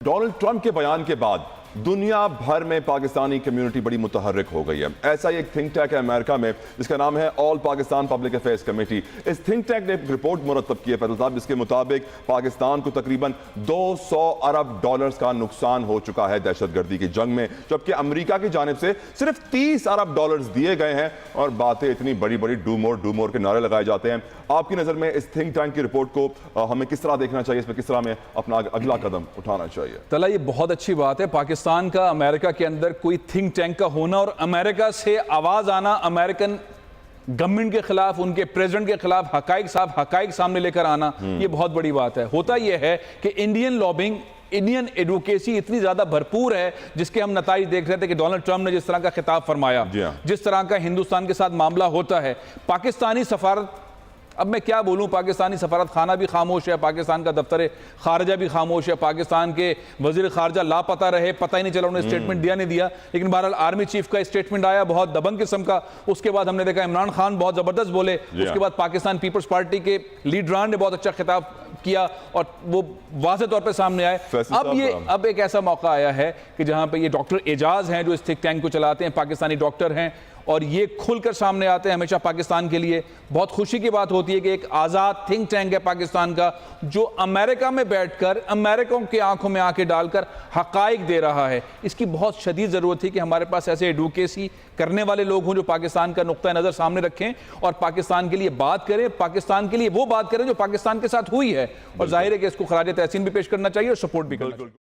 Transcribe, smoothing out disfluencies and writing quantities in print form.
Donald Trump के बयान के बाद दुनिया भर में पाकिस्तानी कम्युनिटी बड़ी मुतहर्रिक हो गई है। ऐसा ही एक थिंक टैंक है अमेरिका में जिसका नाम है all Pakistan public affairs committee. इस थिंक टैंक ने एक रिपोर्ट मुरतब की है फैसल साहब, जिसके मुताबिक पाकिस्तान को तकरीबन 200 अरब डॉलर्स का नुकसान हो चुका है दहशतगर्दी की जंग में, जबकि अमेरिका की जानिब से सिर्फ 30 अरब डॉलर्स दिए गए हैं और बातें इतनी बड़ी बड़ी डू मोर के नारे लगाए जाते हैं। आपकी नजर में इस थिंक टैंक की रिपोर्ट को हमें किस तरह देखना चाहिए, इस पर किस तरह हमें अपना अगला कदम उठाना चाहिए? तला, ये बहुत अच्छी बात है पाकिस्तान का अमेरिका के अंदर कोई थिंक टैंक का होना और अमेरिका से आवाज आना, अमेरिकन गवर्नमेंट के खिलाफ, उनके प्रेसिडेंट के खिलाफ हकाइक सामने लेकर आना, ये बहुत बड़ी बात है। होता यह है कि इंडियन लॉबिंग, इंडियन एडवोकेसी इतनी ज्यादा भरपूर है, जिसके हम नताइज देख रहे थे कि डोनाल्ड ट्रंप ने जिस तरह का खिताब फरमाया, जिस तरह का हिंदुस्तान के साथ मामला होता है, पाकिस्तानी सफारत, अब मैं क्या बोलूं, पाकिस्तानी सफारत खाना भी खामोश है, पाकिस्तान का दफ्तर खारजा भी खामोश है, पाकिस्तान के वजीर खारजा लापता रहे, पता ही नहीं चला उन्होंने स्टेटमेंट दिया नहीं दिया। लेकिन बहरहाल आर्मी चीफ का स्टेटमेंट आया बहुत दबंग किस्म का। उसके बाद हमने देखा इमरान खान बहुत जबरदस्त बोले, उसके बाद पाकिस्तान पीपल्स पार्टी के लीडरान ने बहुत अच्छा खिताब किया और वो वाज़ेह तौर पे सामने आए। अब एक ऐसा मौका आया है कि जहां पे ये डॉक्टर एजाज हैं जो इस थिंक टैंक को चलाते हैं, पाकिस्तानी डॉक्टर हैं, और ये खुलकर सामने आते हैं। हमेशा पाकिस्तान के लिए बहुत खुशी की बात होती है कि एक आज़ाद थिंक टैंक है पाकिस्तान का, जो अमेरिका में बैठकर अमेरिका की आंखों में आंखें डालकर हकाइक दे रहा है। इसकी बहुत शदीद ज़रूरत थी कि हमारे पास ऐसे एडवोकेसी करने वाले लोग हों जो पाकिस्तान का नुक्ता नज़र सामने रखें और पाकिस्तान के लिए बात करें, पाकिस्तान के लिए वो बात करें जो पाकिस्तान के साथ हुई है। और जाहिर है कि इसको खराज तहसीन भी पेश करना चाहिए और सपोर्ट भी करना चाहिए।